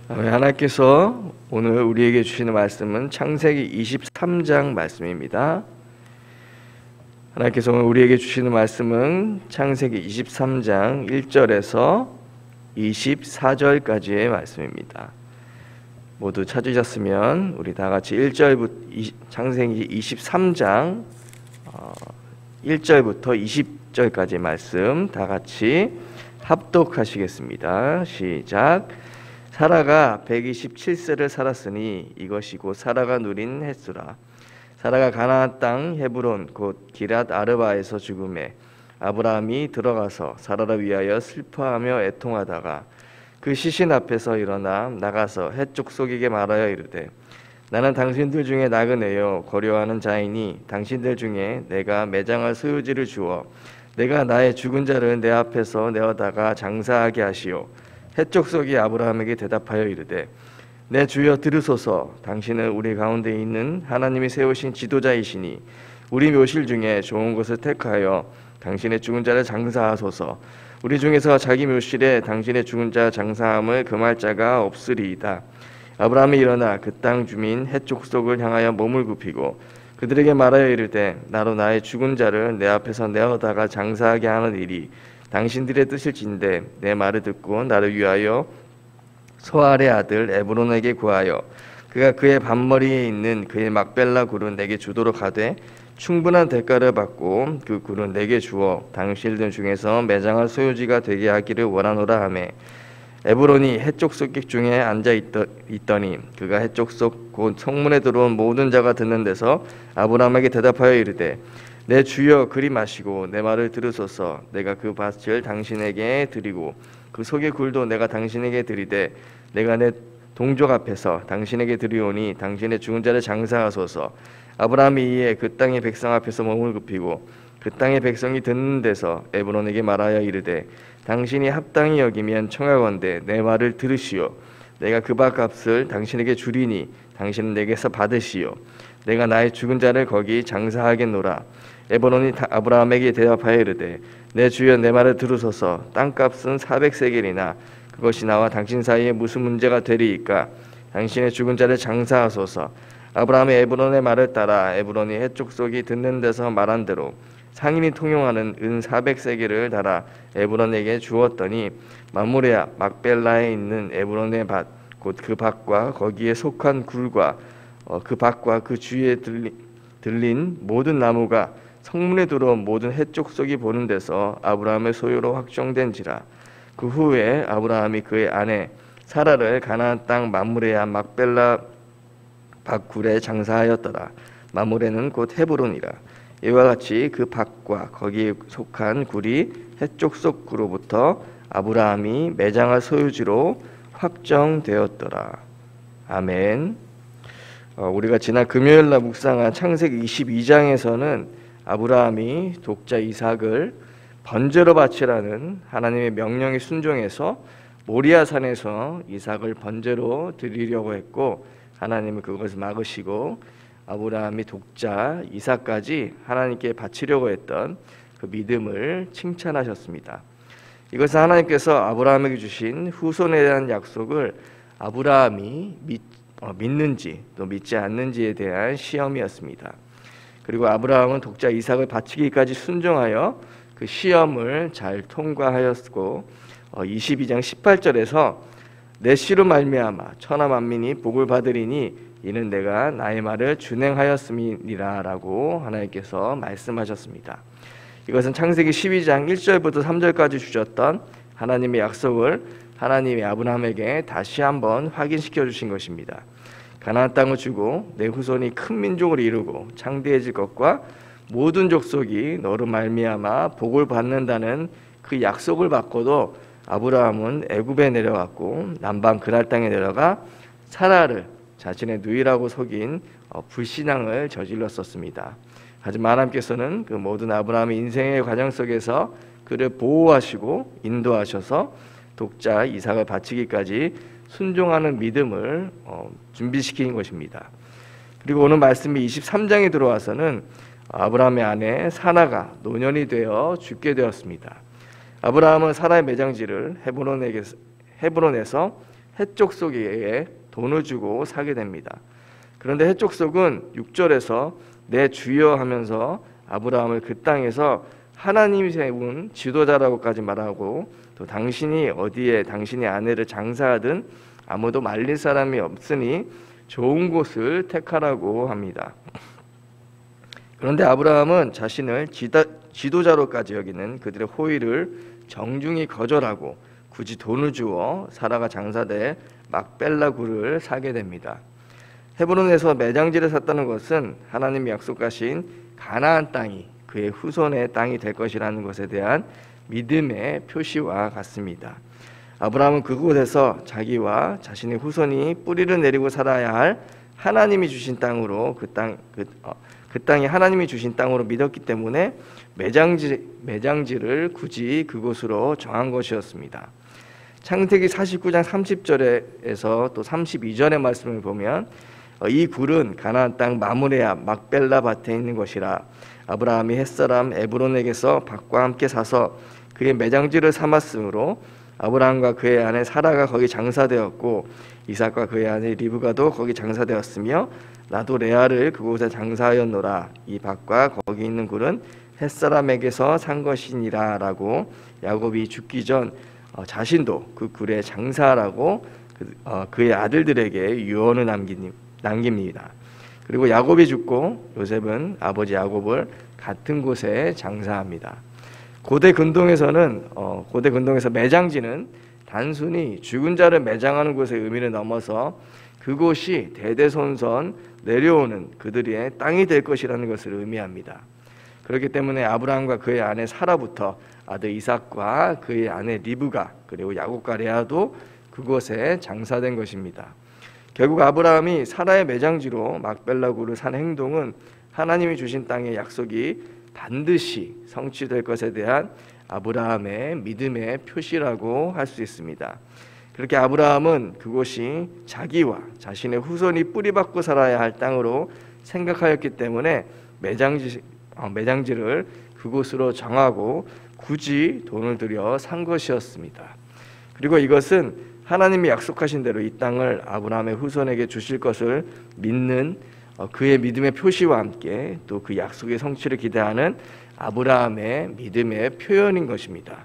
하나님께서 오늘 우리에게 주시는 말씀은 창세기 23장 말씀입니다. 하나님께서 오늘 우리에게 주시는 말씀은 창세기 23장 1절에서 24절까지의 말씀입니다. 모두 찾으셨으면 우리 다 같이 1절부터 창세기 23장 1절부터 20절까지 말씀 다 같이 합독하시겠습니다. 시작. 사라가 127세를 살았으니 이것이 곧 사라가 누린 햇수라. 사라가 가나안 땅 헤브론 곧 기랏 아르바에서 죽음에 아브라함이 들어가서 사라를 위하여 슬퍼하며 애통하다가 그 시신 앞에서 일어나 나가서 헷 족속에게 말하여 이르되 나는 당신들 중에 나그네요 거류하는 자이니 당신들 중에 내가 매장할 소유지를 주어 내가 나의 죽은 자를 내 앞에서 내어다가 장사하게 하시오. 헷 족속이 아브라함에게 대답하여 이르되 내 주여 들으소서. 당신은 우리 가운데 있는 하나님이 세우신 지도자이시니 우리 묘실 중에 좋은 것을 택하여 당신의 죽은 자를 장사하소서. 우리 중에서 자기 묘실에 당신의 죽은 자 장사함을 금할 자가 없으리이다. 아브라함이 일어나 그 땅 주민 헷 족속을 향하여 몸을 굽히고 그들에게 말하여 이르되 나로 나의 죽은 자를 내 앞에서 내어다가 장사하게 하는 일이 당신들의 뜻일진데 내 말을 듣고 나를 위하여 소알의 아들 에브론에게 구하여 그가 그의 반머리에 있는 그의 막벨라 굴은 내게 주도록 하되 충분한 대가를 받고 그 굴은 내게 주어 당신들 중에서 매장할 소유지가 되게 하기를 원하노라 하매 에브론이 헷 족속 중에 앉아 있더니 그가 헷 족속 곧 성문에 들어온 모든 자가 듣는 데서 아브라함에게 대답하여 이르되 내 주여 그리 마시고 내 말을 들으소서. 내가 그 밭을 당신에게 드리고 그 속의 굴도 내가 당신에게 드리되 내가 내 동족 앞에서 당신에게 드리오니 당신의 죽은 자를 장사하소서. 아브라함이 이에 그 땅의 백성 앞에서 몸을 굽히고 그 땅의 백성이 듣는 데서 에브론에게 말하여 이르되 당신이 합당히 여기면 청하건대 내 말을 들으시오. 내가 그 밭값을 당신에게 주리니 당신은 내게서 받으시오. 내가 나의 죽은 자를 거기 장사하겠노라. 에브론이 아브라함에게 대답하여 이르되 내 주여 내 말을 들으소서. 땅값은 400세겔이나 그것이 나와 당신 사이에 무슨 문제가 되리이까. 당신의 죽은 자를 장사하소서. 아브라함이 에브론의 말을 따라 에브론이 헷 족속이 듣는 데서 말한 대로 상인이 통용하는 은 400세겔을 달아 에브론에게 주었더니 마므레아 막벨라에 있는 에브론의 밭 곧 그 밭과 거기에 속한 굴과 그 밭과 그 주위에 들린 모든 나무가 성문에 들어온 모든 헷 족속이 보는 데서 아브라함의 소유로 확정된지라. 그 후에 아브라함이 그의 아내 사라를 가나안 땅 마므레아 막벨라 밭굴에 장사하였더라. 마므레는 곧 헤브론이라. 이와 같이 그 밭과 거기에 속한 굴이 헷 족속 구로부터 아브라함이 매장할 소유지로 확정되었더라. 아멘. 우리가 지난 금요일날 묵상한 창세기 22장에서는 아브라함이 독자 이삭을 번제로 바치라는 하나님의 명령에 순종해서 모리아 산에서 이삭을 번제로 드리려고 했고 하나님은 그것을 막으시고 아브라함이 독자 이삭까지 하나님께 바치려고 했던 그 믿음을 칭찬하셨습니다. 이것은 하나님께서 아브라함에게 주신 후손에 대한 약속을 아브라함이 믿는지 또 믿지 않는지에 대한 시험이었습니다. 그리고 아브라함은 독자 이삭을 바치기까지 순종하여 그 시험을 잘 통과하였고 22장 18절에서 내 씨로 말미암아 천하 만민이 복을 받으리니 이는 내가 나의 말을 준행하였음이니라 라고 하나님께서 말씀하셨습니다. 이것은 창세기 12장 1절부터 3절까지 주셨던 하나님의 약속을 하나님이 아브라함에게 다시 한번 확인시켜 주신 것입니다. 가나안 땅을 주고 내 후손이 큰 민족을 이루고 창대해질 것과 모든 족속이 너로 말미암아 복을 받는다는 그 약속을 받고도 아브라함은 애굽에 내려갔고 남방 그랄 땅에 내려가 사라를 자신의 누이라고 속인 불신앙을 저질렀었습니다. 하지만 하나님께서는 그 모든 아브라함의 인생의 과정 속에서 그를 보호하시고 인도하셔서 독자 이삭을 바치기까지 순종하는 믿음을 준비시키는 것입니다. 그리고 오늘 말씀이 23장에 들어와서는 아브라함의 아내 사라가 노년이 되어 죽게 되었습니다. 아브라함은 사라의 매장지를 헤브론에서 헷족속에게 돈을 주고 사게 됩니다. 그런데 헷족속은 6절에서 내 주여 하면서 아브라함을 그 땅에서 하나님이 세운 지도자라고까지 말하고, 또 당신이 어디에 당신의 아내를 장사하든 아무도 말릴 사람이 없으니 좋은 곳을 택하라고 합니다. 그런데 아브라함은 자신을 지도자로까지 여기는 그들의 호의를 정중히 거절하고 굳이 돈을 주어 사라가 장사될 막벨라 굴을 사게 됩니다. 헤브론에서 매장지를 샀다는 것은 하나님이 약속하신 가나안 땅이 그의 후손의 땅이 될 것이라는 것에 대한 믿음의 표시와 같습니다. 아브라함은 그곳에서 자기와 자신의 후손이 뿌리를 내리고 살아야 할 하나님이 주신 땅으로 그 땅이 하나님이 주신 땅으로 믿었기 때문에 매장지를 굳이 그곳으로 정한 것이었습니다. 창세기 49장 30절에서 또 32절의 말씀을 보면 이 굴은 가나안 땅 마므레 앞 막벨라 밭에 있는 것이라 아브라함이 햇사람 에브론에게서 밭과 함께 사서 그의 매장지를 삼았으므로 아브라함과 그의 아내 사라가 거기 장사되었고 이삭과 그의 아내 리브가도 거기 장사되었으며 나도 레아를 그곳에 장사하였노라. 이 밭과 거기 있는 굴은 햇사람에게서 산 것이니라 라고 야곱이 죽기 전 자신도 그 굴에 장사하라고 그의 아들들에게 유언을 남깁니다. 그리고 야곱이 죽고 요셉은 아버지 야곱을 같은 곳에 장사합니다. 고대 근동에서 매장지는 단순히 죽은 자를 매장하는 곳의 의미를 넘어서 그곳이 대대손손 내려오는 그들의 땅이 될 것이라는 것을 의미합니다. 그렇기 때문에 아브라함과 그의 아내 사라부터 아들 이삭과 그의 아내 리브가 그리고 야곱과 레아도 그곳에 장사된 것입니다. 결국 아브라함이 사라의 매장지로 막벨라 굴을 산 행동은 하나님이 주신 땅의 약속이 반드시 성취될 것에 대한 아브라함의 믿음의 표시라고 할 수 있습니다. 그렇게 아브라함은 그곳이 자기와 자신의 후손이 뿌리박고 살아야 할 땅으로 생각하였기 때문에 매장지를 그곳으로 정하고 굳이 돈을 들여 산 것이었습니다. 그리고 이것은 하나님이 약속하신 대로 이 땅을 아브라함의 후손에게 주실 것을 믿는 그의 믿음의 표시와 함께 또 그 약속의 성취를 기대하는 아브라함의 믿음의 표현인 것입니다.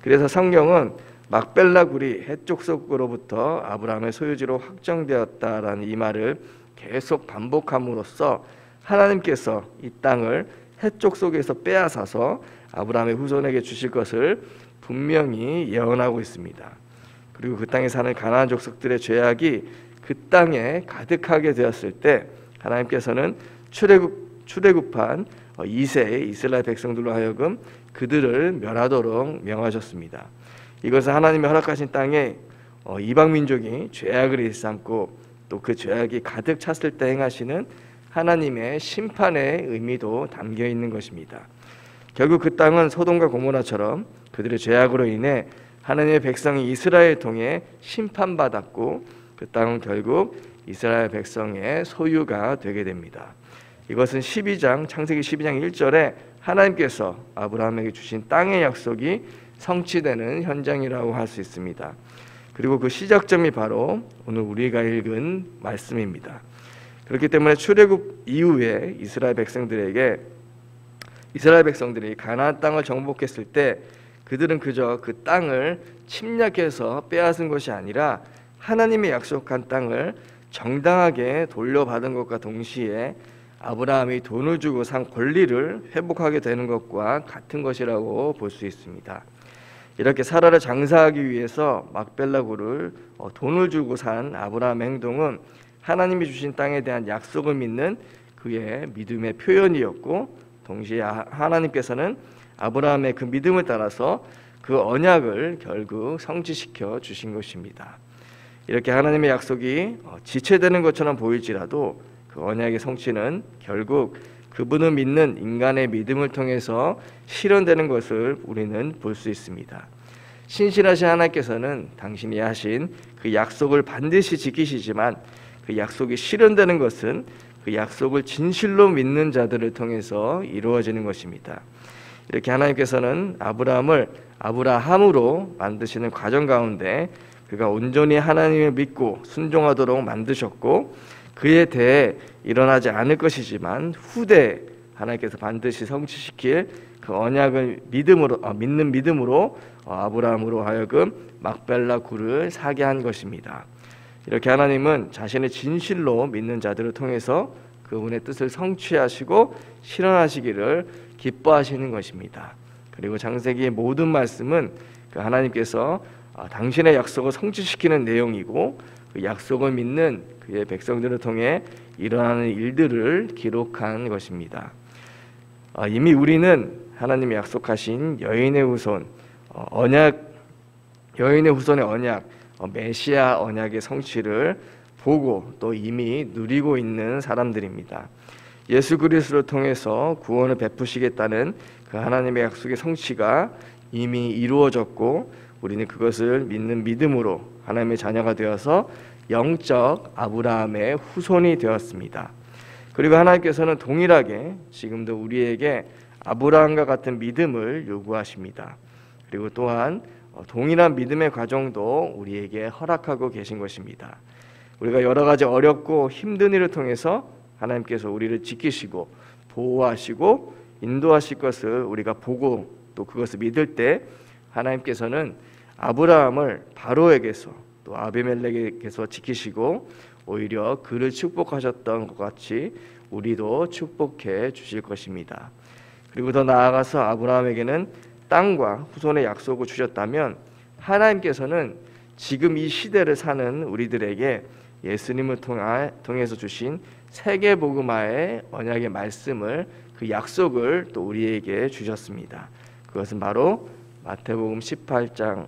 그래서 성경은 막벨라 굴이 헷족속으로부터 아브라함의 소유지로 확정되었다라는 이 말을 계속 반복함으로써 하나님께서 이 땅을 헷족속에서 빼앗아서 아브라함의 후손에게 주실 것을 분명히 예언하고 있습니다. 그리고 그 땅에 사는 가나안 족속들의 죄악이 그 땅에 가득하게 되었을 때 하나님께서는 출애굽한 2세의 이스라엘 백성들로 하여금 그들을 멸하도록 명하셨습니다. 이것은 하나님이 허락하신 땅에 이방 민족이 죄악을 일삼고 또 그 죄악이 가득 찼을 때 행하시는 하나님의 심판의 의미도 담겨 있는 것입니다. 결국 그 땅은 소돔과 고모라처럼 그들의 죄악으로 인해 하나님의 백성이 이스라엘을 통해 심판받았고 그 땅은 결국 이스라엘 백성의 소유가 되게 됩니다. 이것은 창세기 12장 1절에 하나님께서 아브라함에게 주신 땅의 약속이 성취되는 현장이라고 할 수 있습니다. 그리고 그 시작점이 바로 오늘 우리가 읽은 말씀입니다. 그렇기 때문에 출애굽 이후에 이스라엘 백성들이 가나안 땅을 정복했을 때 그들은 그저 그 땅을 침략해서 빼앗은 것이 아니라 하나님의 약속한 땅을 정당하게 돌려받은 것과 동시에 아브라함이 돈을 주고 산 권리를 회복하게 되는 것과 같은 것이라고 볼 수 있습니다. 이렇게 사라를 장사하기 위해서 막벨라 굴을 돈을 주고 산 아브라함의 행동은 하나님이 주신 땅에 대한 약속을 믿는 그의 믿음의 표현이었고 동시에 하나님께서는 아브라함의 그 믿음을 따라서 그 언약을 결국 성취시켜 주신 것입니다. 이렇게 하나님의 약속이 지체되는 것처럼 보일지라도 그 언약의 성취는 결국 그분을 믿는 인간의 믿음을 통해서 실현되는 것을 우리는 볼 수 있습니다. 신실하신 하나님께서는 당신이 하신 그 약속을 반드시 지키시지만 그 약속이 실현되는 것은 그 약속을 진실로 믿는 자들을 통해서 이루어지는 것입니다. 이렇게 하나님께서는 아브라함을 아브라함으로 만드시는 과정 가운데 그가 온전히 하나님을 믿고 순종하도록 만드셨고 그에 대해 일어나지 않을 것이지만 후대 하나님께서 반드시 성취시킬 그 언약을 믿는 믿음으로 아브라함으로 하여금 막벨라 굴을 사게 한 것입니다. 이렇게 하나님은 자신의 진실로 믿는 자들을 통해서 그분의 뜻을 성취하시고 실현하시기를 기뻐하시는 것입니다. 그리고 창세기의 모든 말씀은 그 하나님께서 당신의 약속을 성취시키는 내용이고 그 약속을 믿는 그의 백성들을 통해 일어나는 일들을 기록한 것입니다. 이미 우리는 하나님이 약속하신 여인의 후손의 언약, 메시아 언약의 성취를 보고 또 이미 누리고 있는 사람들입니다. 예수 그리스도를 통해서 구원을 베푸시겠다는 그 하나님의 약속의 성취가 이미 이루어졌고 우리는 그것을 믿는 믿음으로 하나님의 자녀가 되어서 영적 아브라함의 후손이 되었습니다. 그리고 하나님께서는 동일하게 지금도 우리에게 아브라함과 같은 믿음을 요구하십니다. 그리고 또한 동일한 믿음의 과정도 우리에게 허락하고 계신 것입니다. 우리가 여러 가지 어렵고 힘든 일을 통해서 하나님께서 우리를 지키시고 보호하시고 인도하실 것을 우리가 보고 또 그것을 믿을 때 하나님께서는 아브라함을 바로에게서 또 아비멜렉에게서 지키시고 오히려 그를 축복하셨던 것 같이 우리도 축복해 주실 것입니다. 그리고 더 나아가서 아브라함에게는 땅과 후손의 약속을 주셨다면 하나님께서는 지금 이 시대를 사는 우리들에게 예수님을 통해서 주신 세계복음화의 언약의 말씀을 그 약속을 또 우리에게 주셨습니다. 그것은 바로 마태복음 28장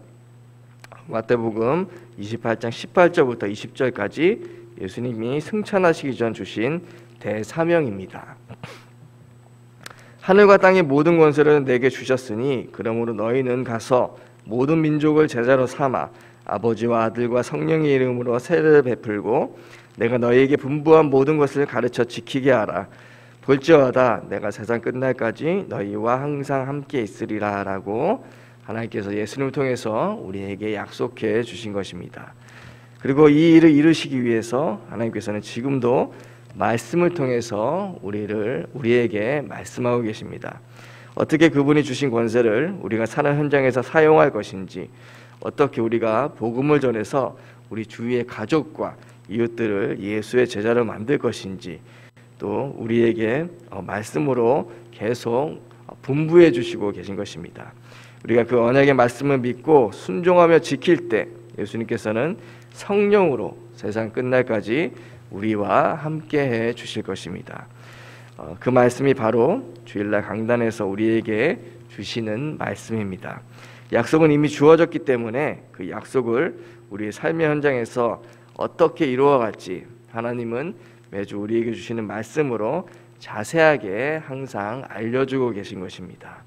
18절부터 20절까지 예수님이 승천하시기 전 주신 대사명입니다. 하늘과 땅의 모든 권세를 내게 주셨으니 그러므로 너희는 가서 모든 민족을 제자로 삼아 아버지와 아들과 성령의 이름으로 세례를 베풀고 내가 너희에게 분부한 모든 것을 가르쳐 지키게 하라. 볼지어다 내가 세상 끝날까지 너희와 항상 함께 있으리라 라고 하나님께서 예수님을 통해서 우리에게 약속해 주신 것입니다. 그리고 이 일을 이루시기 위해서 하나님께서는 지금도 말씀을 통해서 우리에게 말씀하고 계십니다. 어떻게 그분이 주신 권세를 우리가 사는 현장에서 사용할 것인지, 어떻게 우리가 복음을 전해서 우리 주위의 가족과 이웃들을 예수의 제자로 만들 것인지, 또 우리에게 말씀으로 계속 분부해 주시고 계신 것입니다. 우리가 그 언약의 말씀을 믿고 순종하며 지킬 때 예수님께서는 성령으로 세상 끝날까지 우리와 함께해 주실 것입니다. 그 말씀이 바로 주일날 강단에서 우리에게 주시는 말씀입니다. 약속은 이미 주어졌기 때문에 그 약속을 우리의 삶의 현장에서 어떻게 이루어갈지 하나님은 매주 우리에게 주시는 말씀으로 자세하게 항상 알려주고 계신 것입니다.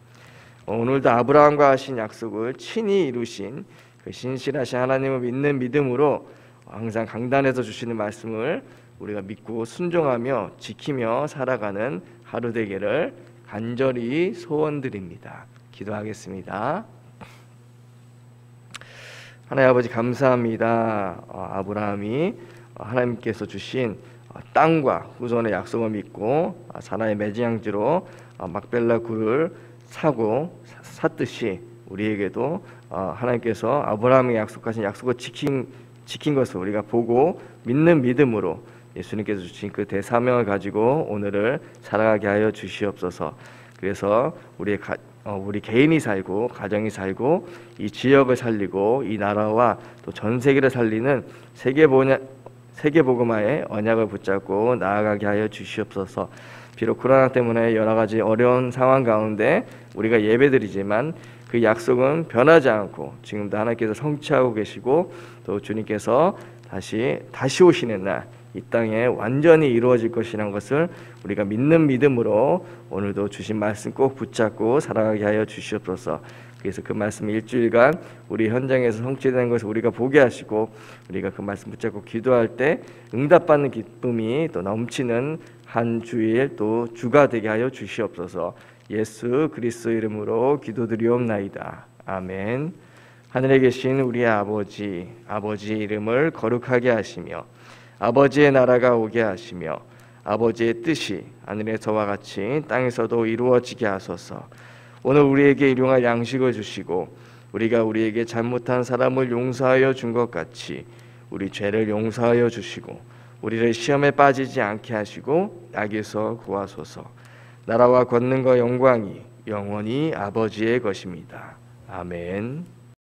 오늘도 아브라함과 하신 약속을 친히 이루신 그 신실하신 하나님을 믿는 믿음으로 항상 강단에서 주시는 말씀을 우리가 믿고 순종하며 지키며 살아가는 하루 되기를 간절히 소원드립니다. 기도하겠습니다. 하나님 아버지 감사합니다. 아브라함이 하나님께서 주신 땅과 후손의 약속을 믿고 사나의 매장지로 막벨라 굴을 샀듯이 우리에게도 하나님께서 아브라함에게 약속하신 약속을 지킨 것을 우리가 보고 믿는 믿음으로 예수님께서 주신 그 대사명을 가지고 오늘을 살아가게 하여 주시옵소서. 그래서 우리 개인이 살고 가정이 살고 이 지역을 살리고 이 나라와 또 전 세계를 살리는 세계복음화의 언약을 붙잡고 나아가게 하여 주시옵소서. 비록 코로나 때문에 여러 가지 어려운 상황 가운데 우리가 예배드리지만 그 약속은 변하지 않고 지금도 하나님께서 성취하고 계시고 또 주님께서 다시 오시는 날 이 땅에 완전히 이루어질 것이라는 것을 우리가 믿는 믿음으로 오늘도 주신 말씀 꼭 붙잡고 살아가게 하여 주시옵소서. 그래서 그 말씀 일주일간 우리 현장에서 성취되는 것을 우리가 보게 하시고 우리가 그 말씀 붙잡고 기도할 때 응답받는 기쁨이 또 넘치는 한 주일 또 주가 되게 하여 주시옵소서. 예수 그리스도 이름으로 기도드리옵나이다. 아멘. 하늘에 계신 우리 아버지 이름을 거룩하게 하시며 아버지의 나라가 오게 하시며 아버지의 뜻이 하늘에서와 같이 땅에서도 이루어지게 하소서. 오늘 우리에게 일용할 양식을 주시고 우리가 우리에게 잘못한 사람을 용서하여 준 것 같이 우리 죄를 용서하여 주시고 우리를 시험에 빠지지 않게 하시고 악에서 구하소서. 나라와 권능과 영광이 영원히 아버지의 것입니다. 아멘.